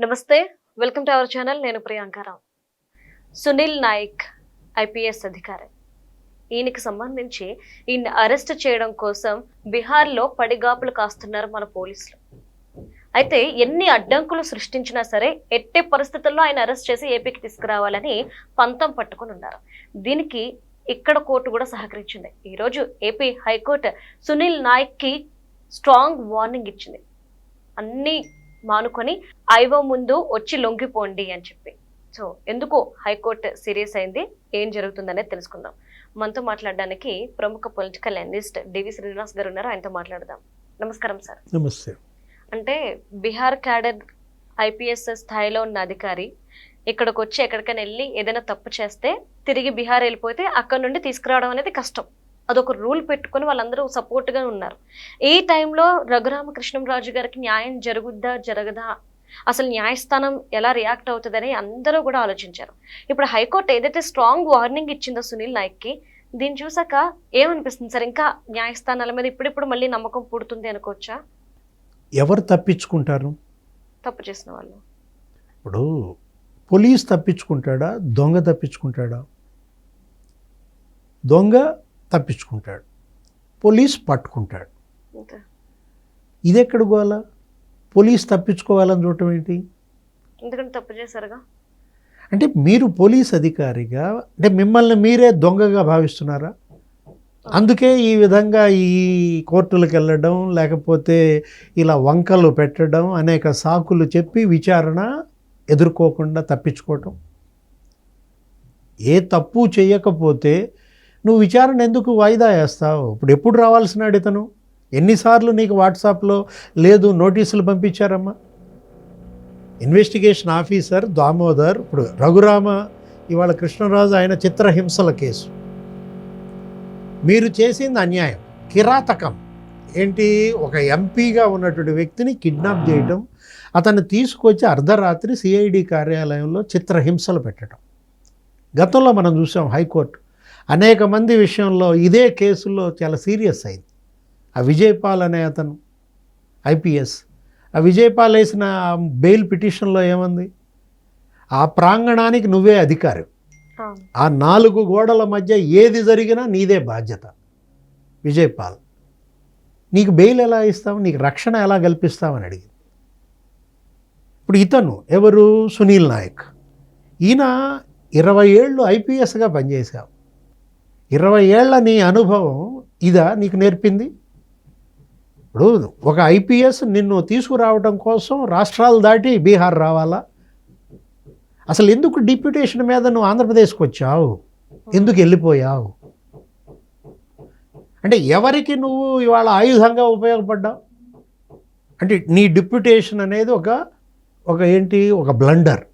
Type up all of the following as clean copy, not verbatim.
నమస్తే, welcome to our channel. నేను Priyanka Rao. Sunil Naik IPS అధికారి. ఈయనకి సంబంధించి ఈయన అరెస్ట్ చేయడం కోసం బీహార్లో పడిగాపులు కాస్తున్నారు మన పోలీసులు. అయితే ఎన్ని అడ్డంకులు సృష్టించినా సరే ఎట్టి పరిస్థితుల్లో ఆయన అరెస్ట్ చేసి ఏపీకి తీసుకురావాలని పంతం పట్టుకుని ఉన్నారు. దీనికి ఇక్కడ కోర్టు కూడా సహకరించింది. ఈరోజు ఏపీ హైకోర్టు సునీల్ నాయక్కి స్ట్రాంగ్ వార్నింగ్ ఇచ్చింది. అన్ని మానుకొని ఐఓ ముందు వచ్చి లొంగిపోండి అని చెప్పి. సో ఎందుకు హైకోర్టు సీరియస్ అయింది, ఏం జరుగుతుందనేది తెలుసుకుందాం. మనతో మాట్లాడడానికి ప్రముఖ పొలిటికల్ అనలిస్ట్ డివి శ్రీనివాస్ గారు ఉన్నారు. ఆయనతో మాట్లాడదాం. నమస్కారం సార్. నమస్తే. అంటే బీహార్ క్యాడర్ ఐపీఎస్ స్థాయిలో ఉన్న అధికారి ఇక్కడికి వచ్చి ఎక్కడికైనా వెళ్ళి ఏదైనా తప్పు చేస్తే తిరిగి బీహార్ వెళ్ళిపోతే అక్కడ నుండి తీసుకురావడం అనేది కష్టం. అదొక రూల్ పెట్టుకుని వాళ్ళందరూ సపోర్ట్గా ఉన్నారు. ఈ టైంలో రఘురామకృష్ణంరాజు గారికి న్యాయం జరుగుద్దా జరగదా, అసలు న్యాయస్థానం ఎలా రియాక్ట్ అవుతుందని అందరూ కూడా ఆలోచించారు. ఇప్పుడు హైకోర్టు ఏదైతే స్ట్రాంగ్ వార్నింగ్ ఇచ్చిందో సునీల్ నాయక్కి, దీన్ని చూసాక ఏమనిపిస్తుంది సార్? ఇంకా న్యాయస్థానాల మీద ఇప్పుడిప్పుడు మళ్ళీ నమ్మకం పుడుతుంది అనుకోవచ్చా? ఎవరు తప్పించుకుంటారు? తప్పు చేసిన వాళ్ళు. ఇప్పుడు పోలీస్ తప్పించుకుంటాడా, దొంగ తప్పించుకుంటాడా? దొంగ తప్పించుకుంటాడు, పోలీస్ పట్టుకుంటాడు. ఇది ఎక్కడ గోల? పోలీస్ తప్పించుకోవాలని చూడటం ఏంటి? ఎందుకంటే తప్పు చేశారుగా. అంటే మీరు పోలీస్ అధికారిగా అంటే మిమ్మల్ని మీరే దొంగగా భావిస్తున్నారా? అందుకే ఈ విధంగా ఈ కోర్టులకు వెళ్ళడం, లేకపోతే ఇలా వంకలు పెట్టడం, అనేక సాకులు చెప్పి విచారణ ఎదుర్కోకుండా తప్పించుకోవటం. ఏ తప్పు చేయకపోతే నువ్వు విచారణ ఎందుకు వాయిదా వేస్తావు? ఇప్పుడు ఎప్పుడు రావాల్సినాడు ఇతను? ఎన్నిసార్లు నీకు వాట్సాప్లో లేదు నోటీసులు పంపించారమ్మా? ఇన్వెస్టిగేషన్ ఆఫీసర్ దామోదర్, ఇప్పుడు రఘురామ, ఇవాళ కృష్ణరాజు, ఆయన చిత్రహింసల కేసు. మీరు చేసింది అన్యాయం, కిరాతకం. ఏంటి? ఒక ఎంపీగా ఉన్నటువంటి వ్యక్తిని కిడ్నాప్ చేయటం, అతన్ని తీసుకొచ్చి అర్ధరాత్రి సిఐడి కార్యాలయంలో చిత్రహింసలు పెట్టడం. గతంలో మనం చూసాం హైకోర్టు అనేక మంది విషయంలో ఇదే కేసులో చాలా సీరియస్ అయింది. ఆ విజయపాల్ అనే అతను ఐపీఎస్, ఆ విజయపాల్ వేసిన బెయిల్ పిటిషన్లో ఏమంది? ఆ ప్రాంగణానికి నువ్వే అధికారి, ఆ 4 గోడల మధ్య ఏది జరిగినా నీదే బాధ్యత. విజయపాల్, నీకు బెయిల్ ఎలా ఇస్తావు, నీకు రక్షణ ఎలా కల్పిస్తావని అడిగింది. ఇప్పుడు ఇతను ఎవరు? సునీల్ నాయక్. ఈయన 20 ఏళ్ళు ఐపీఎస్గా పనిచేశావు. 20 ఏళ్ల నీ అనుభవం ఇదా నీకు నేర్పింది? ఇప్పుడు ఒక ఐపీఎస్ నిన్ను తీసుకురావడం కోసం రాష్ట్రాలు దాటి బీహార్ రావాలా? అసలు ఎందుకు డిప్యూటేషన్ మీద నువ్వు ఆంధ్రప్రదేశ్కి వచ్చావు? ఎందుకు వెళ్ళిపోయావు? అంటే ఎవరికి నువ్వు ఇవాళ ఆయుధంగా ఉపయోగపడ్డావు? అంటే నీ డిప్యూటేషన్ అనేది ఒక ఏంటి, ఒక బ్లండర్.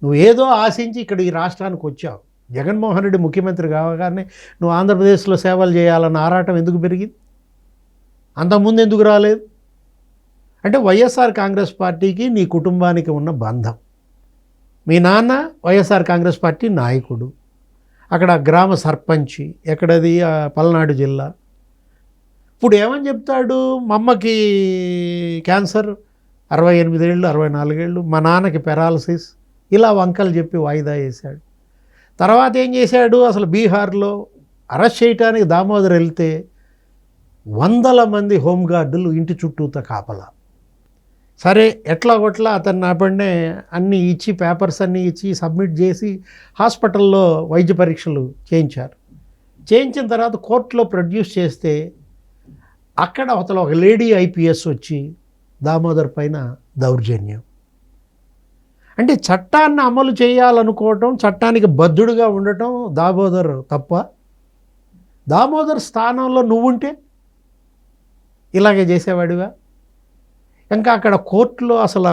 నువ్వు ఏదో ఆశించి ఇక్కడ ఈ రాష్ట్రానికి వచ్చావు. జగన్మోహన్ రెడ్డి ముఖ్యమంత్రి కావగానే నువ్వు ఆంధ్రప్రదేశ్లో సేవలు చేయాలన్న ఆరాటం ఎందుకు పెరిగింది? అంతకుముందు ఎందుకు రాలేదు? అంటే వైఎస్ఆర్ కాంగ్రెస్ పార్టీకి నీ కుటుంబానికి ఉన్న బంధం. మీ నాన్న వైఎస్ఆర్ కాంగ్రెస్ పార్టీ నాయకుడు, అక్కడ గ్రామ సర్పంచి, ఎక్కడది పల్నాడు జిల్లా. ఇప్పుడు ఏమని చెప్తాడు? మా అమ్మకి క్యాన్సర్, 68 ఏళ్ళు 64 ఏళ్ళు, మా నాన్నకి పెరాలసిస్, ఇలా వంకలు చెప్పి వాయిదా వేశాడు. తర్వాత ఏం చేశాడు? అసలు బీహార్లో అరెస్ట్ చేయడానికి దామోదర్ వెళ్తే 100 మంది హోంగార్డులు ఇంటి చుట్టూతో కాపలా. సరే ఎట్లా కొట్లా అతన్ని ఆపండే అన్నీ ఇచ్చి, పేపర్స్ అన్నీ ఇచ్చి సబ్మిట్ చేసి హాస్పిటల్లో వైద్య పరీక్షలు చేయించారు. చేయించిన తర్వాత కోర్టులో ప్రొడ్యూస్ చేస్తే అక్కడ అతను ఒక లేడీ ఐపీఎస్ వచ్చి దామోదర్ పైన దౌర్జన్యం. అంటే చట్టాన్ని అమలు చేయాలనుకోవటం, చట్టానికి బద్ధుడుగా ఉండటం దామోదర్ తప్ప? దామోదర్ స్థానంలో నువ్వుంటే ఇలాగే చేసేవాడివా? ఇంకా అక్కడ కోర్టులో అసలు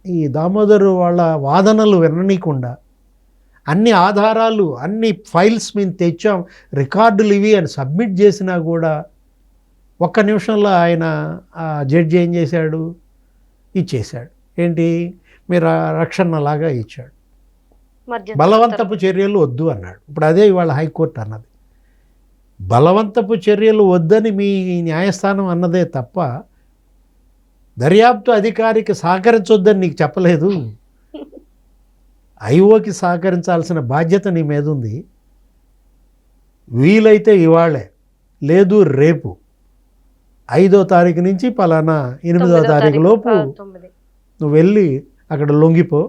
ఈ దామోదర్ వాళ్ళ వాదనలు విననీయకుండా అన్ని ఆధారాలు, అన్ని ఫైల్స్ మేము తెచ్చాం, రికార్డులు ఇవి అని సబ్మిట్ చేసినా కూడా ఒక్క నిమిషంలో ఆయన జడ్జి ఏం చేశాడు? ఇచ్చేశాడు. ఏంటి? మీరు రక్షణలాగా ఇచ్చాడు. బలవంతపు చర్యలు వద్దు అన్నాడు. ఇప్పుడు అదే ఇవాళ హైకోర్టు అన్నది. బలవంతపు చర్యలు వద్దని మీ న్యాయస్థానం అన్నదే తప్ప దర్యాప్తు అధికారికి సహకరించొద్దని నీకు చెప్పలేదు. ఐఓకి సహకరించాల్సిన బాధ్యత నీ మీద ఉంది. వీలైతే ఇవాళే, లేదు రేపు 5వ తారీఖు నుంచి పలానా 8వ తారీఖు లోపు 9. నువ్వు వెళ్ళి అక్కడ లొంగిపో,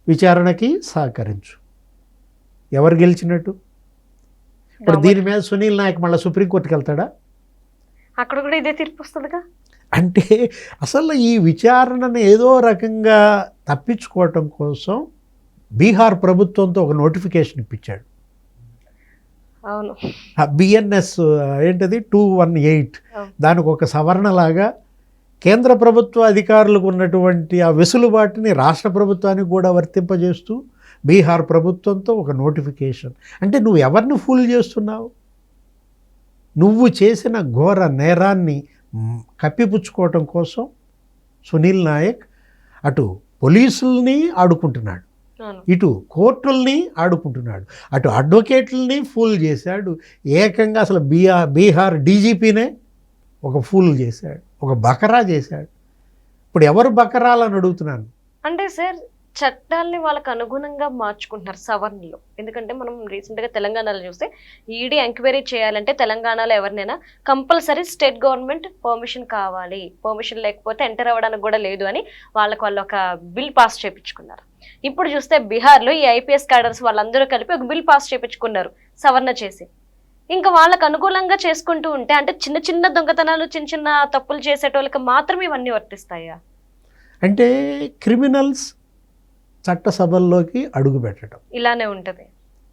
విచారణకి సహకరించు. ఎవరు గెలిచినట్టు? ఇప్పుడు దీని మీద సునీల్ నాయక్ మళ్ళీ సుప్రీంకోర్టుకి వెళ్తాడా? అక్కడ కూడా ఇదే తీర్పు వస్తుందిగా. అంటే అసలు ఈ విచారణను ఏదో రకంగా తప్పించుకోవటం కోసం బీహార్ ప్రభుత్వంతో ఒక నోటిఫికేషన్ ఇప్పించాడు. అవును, బిఎన్ఎస్ ఏంటది 218, దానికి ఒక సవరణలాగా కేంద్ర ప్రభుత్వ అధికారులకు ఉన్నటువంటి ఆ వెసులుబాటుని రాష్ట్ర ప్రభుత్వానికి కూడా వర్తింపజేస్తూ బీహార్ ప్రభుత్వంతో ఒక నోటిఫికేషన్. అంటే నువ్వు ఎవరిని ఫూల్ చేస్తున్నావు? నువ్వు చేసిన ఘోర నేరాన్ని కప్పిపుచ్చుకోవటం కోసం సునీల్ నాయక్ అటు పోలీసుల్ని ఆడుకుంటున్నాడు, ఇటు కోర్టుల్ని ఆడుకుంటున్నాడు, అటు అడ్వకేట్లని ఫూల్ చేశాడు. ఏకంగా అసలు బీహార్ డీజీపీనే ఒక ఫూల్ చేశాడు, ఒక బకరా చేశాడు. ఇప్పుడు ఎవరు బకరాలని అడుగుతున్నాను. అంటే సార్ చట్టాలని వాళ్ళకి అనుగుణంగా మార్చుకుంటున్నారు సవరణలు. ఎందుకంటే మనం రీసెంట్గా తెలంగాణలో చూస్తే ఈడీ ఎంక్వైరీ చేయాలంటే తెలంగాణలో ఎవరినైనా కంపల్సరీ స్టేట్ గవర్నమెంట్ పర్మిషన్ కావాలి, పర్మిషన్ లేకపోతే ఎంటర్ అవ్వడానికి కూడా లేదు అని వాళ్ళు ఒక బిల్ పాస్ చేయించుకున్నారు. ఇప్పుడు చూస్తే బీహార్లో ఈ ఐపీఎస్ క్యాడర్స్ వాళ్ళందరూ కలిపి ఒక బిల్ పాస్ చేయించుకున్నారు సవరణ చేసి. ఇంకా వాళ్ళకు అనుకూలంగా చేసుకుంటూ ఉంటే అంటే చిన్న చిన్న దొంగతనాలు, చిన్న చిన్న తప్పులు చేసేటోళ్ళకి మాత్రమే ఇవన్నీ వర్తిస్తాయా? అంటే క్రిమినల్స్ చట్టసభల్లోకి అడుగు పెట్టడం ఇలానే ఉంటుంది,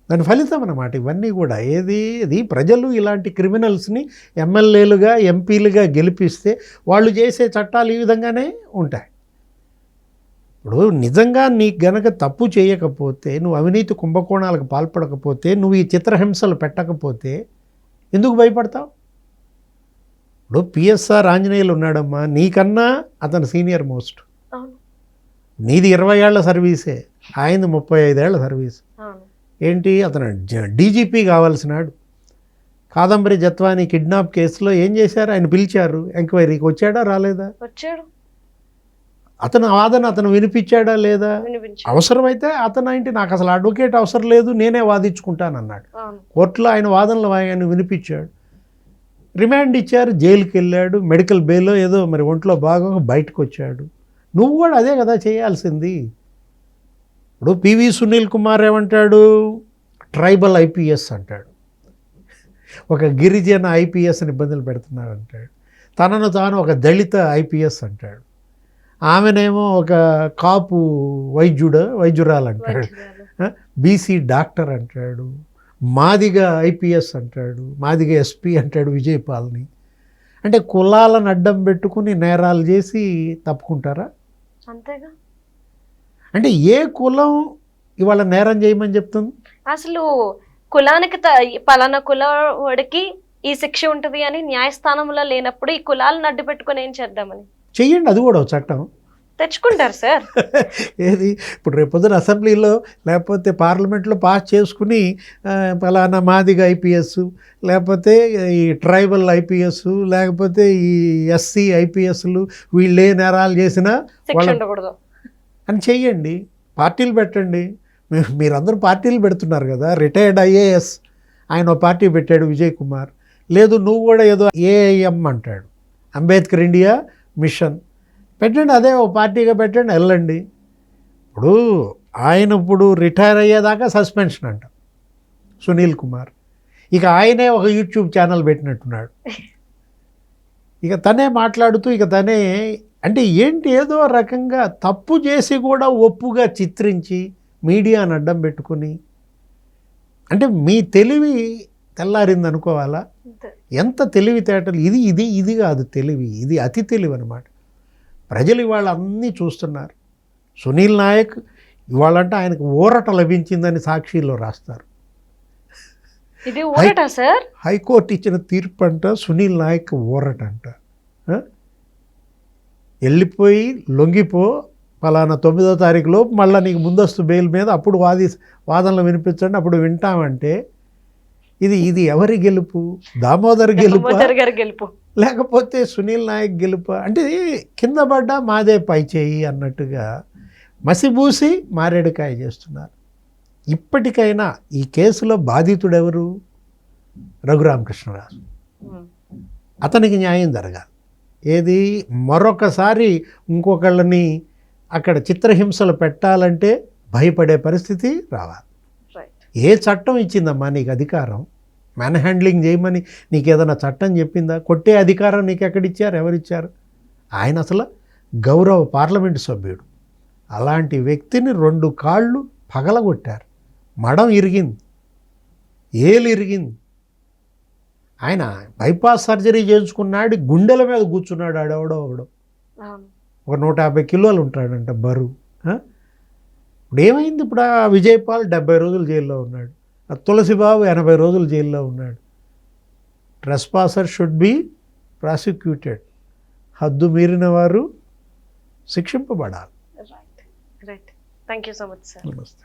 దాని ఫలితం అన్నమాట ఇవన్నీ కూడా. ఇది ప్రజలు ఇలాంటి క్రిమినల్స్ని ఎమ్మెల్యేలుగా ఎంపీలుగా గెలిపిస్తే వాళ్ళు చేసే చట్టాలు ఈ విధంగానే ఉంటాయి. ఇప్పుడు నిజంగా నీకు గనక తప్పు చేయకపోతే, నువ్వు అవినీతి కుంభకోణాలకు పాల్పడకపోతే, నువ్వు ఈ చిత్రహింసలు పెట్టకపోతే ఎందుకు భయపడతావు? ఇప్పుడు పిఎస్ఆర్ ఆంజనేయులు ఉన్నాడమ్మా, నీకన్నా అతను సీనియర్ మోస్ట్. నీది 20 ఏళ్ల సర్వీసే, ఆయనది 35 ఏళ్ల సర్వీస్. ఏంటి అతను డీజీపీ కావాల్సినాడు. కాదంబరి జత్వాని కిడ్నాప్ కేసులో ఏం చేశారు? ఆయన పిలిచారు ఎంక్వైరీకి, వచ్చాడా రాలేదా? వచ్చాడు. అతను వాదన అతను వినిపించాడా లేదా? అవసరమైతే అతను ఏంటి, నాకు అసలు అడ్వకేట్ అవసరం లేదు, నేనే వాదించుకుంటానన్నాడు. కోర్టులో ఆయన వాదనలు ఆయన వినిపించాడు. రిమాండ్ ఇచ్చారు, జైలుకి వెళ్ళాడు, మెడికల్ బెయిల్లో ఏదో మరి ఒంట్లో బాగా బయటకు వచ్చాడు. నువ్వు కూడా అదే కదా చేయాల్సింది. ఇప్పుడు పివి సునీల్ కుమార్ ఏమంటాడు? ట్రైబల్ ఐపీఎస్ అంటాడు, ఒక గిరిజన ఐపీఎస్ని ఇబ్బందులు పెడుతున్నాడు అంటాడు. తనను తాను ఒక దళిత ఐపీఎస్ అంటాడు. ఆమెనేమో ఒక కాపు వైద్యురాలు అంటాడు, బీసీ డాక్టర్ అంటాడు, మాదిగా ఐపీఎస్ అంటాడు, మాదిగా ఎస్పీ అంటాడు విజయపాల్ని. అంటే కులాలను అడ్డం పెట్టుకుని నేరాలు చేసి తప్పుకుంటారా? అంతేగా. అంటే ఏ కులం ఇవాళ నేరం చేయమని చెప్తుంది? అసలు కులానికి పలానా కులవాడికి ఈ శిక్ష ఉంటుంది అని న్యాయస్థానంలో లేనప్పుడు ఈ కులాలను అడ్డు పెట్టుకుని ఏం చేద్దామని చెయ్యండి, అది కూడా చట్టం తెచ్చుకుంటారు సార్. ఏది ఇప్పుడు రేపొద్దున అసెంబ్లీలో లేకపోతే పార్లమెంట్లో పాస్ చేసుకుని పలానా మాదిగా ఐపీఎస్, లేకపోతే ఈ ట్రైబల్ ఐపీఎస్, లేకపోతే ఈ ఎస్సీ ఐపీఎస్లు వీళ్ళే నేరాలు చేసినా ఉండకూడదు అని చెయ్యండి. పార్టీలు పెట్టండి. మీరందరూ పార్టీలు పెడుతున్నారు కదా. రిటైర్డ్ ఐఏఎస్ ఆయన ఒక పార్టీ పెట్టాడు విజయ్ కుమార్. లేదు నువ్వు కూడా ఏదో ఏఐఎం అంటాడు, అంబేద్కర్ ఇండియా మిషన్ పెట్టండి, అదే ఓ పార్టీగా పెట్టండి, వెళ్ళండి. ఇప్పుడు ఆయన ఇప్పుడు రిటైర్ అయ్యేదాకా సస్పెన్షన్ అంట సునీల్ కుమార్. ఇక ఆయనే ఒక యూట్యూబ్ ఛానల్ పెట్టినట్టున్నాడు. ఇక తనే మాట్లాడుతూ ఇక తనే అంటే ఏంటి ఏదో రకంగా తప్పు చేసి కూడా ఒప్పుగా చిత్రించి మీడియాను అడ్డం పెట్టుకుని, అంటే మీ తెలివి తెల్లారింది అనుకోవాలా? ఎంత తెలివితేటలు! ఇది కాదు తెలివి, ఇది అతి తెలివి అనమాట. ప్రజలు ఇవాళ అన్నీ చూస్తున్నారు. సునీల్ నాయక్ ఇవాళంటే ఆయనకు ఊరట లభించిందని సాక్షిలో రాస్తారు. ఇది ఊరట సార్? హైకోర్టు ఇచ్చిన తీర్పు అంట సునీల్ నాయక్ ఊరట అంట. వెళ్ళిపోయి లొంగిపో, పలానా 9వ తారీఖు లోపు మళ్ళీ నీకు ముందస్తు బెయిల్ మీద అప్పుడు వాదనలు వినిపించండి, అప్పుడు వింటామంటే ఇది ఎవరి గెలుపు? దామోదర్ గెలుపు. లేకపోతే సునీల్ నాయక్ గెలుపు అంటే కింద పడ్డా మాదే పై చేయి అన్నట్టుగా మసిబూసి మారేడుకాయ చేస్తున్నారు. ఇప్పటికైనా ఈ కేసులో బాధితుడెవరు? రఘురామకృష్ణరాజు. అతనికి న్యాయం జరగాలి. ఏది మరొకసారి ఇంకొకళ్ళని అక్కడ చిత్రహింసలు పెట్టాలంటే భయపడే పరిస్థితి రావాలి. ఏ చట్టం ఇచ్చిందమ్మా నీకు అధికారం? మ్యాన్ హ్యాండ్లింగ్ చేయమని నీకు ఏదైనా చట్టం చెప్పిందా? కొట్టే అధికారం నీకు ఎక్కడిచ్చారు? ఎవరిచ్చారు? ఆయన అసలు గౌరవ పార్లమెంటు సభ్యుడు. అలాంటి వ్యక్తిని 2 కాళ్ళు పగలగొట్టారు. మడం ఇరిగింది, ఏలు ఇరిగింది. ఆయన బైపాస్ సర్జరీ చేయించుకున్నాడు, గుండెల మీద కూర్చున్నాడు. ఆడెవడో ఒకడు ఒక 150 కిలోలు ఉంటాడంట బరువు. ఇప్పుడు ఏమైంది? ఇప్పుడు ఆ విజయపాల్ 70 రోజులు జైల్లో ఉన్నాడు, ఆ తులసిబాబు 80 రోజులు జైల్లో ఉన్నాడు. Trespasser should be prosecuted. హద్దు మీరిన వారు శిక్షింపబడాలి. Right. Thank you so much sir. నమస్తే.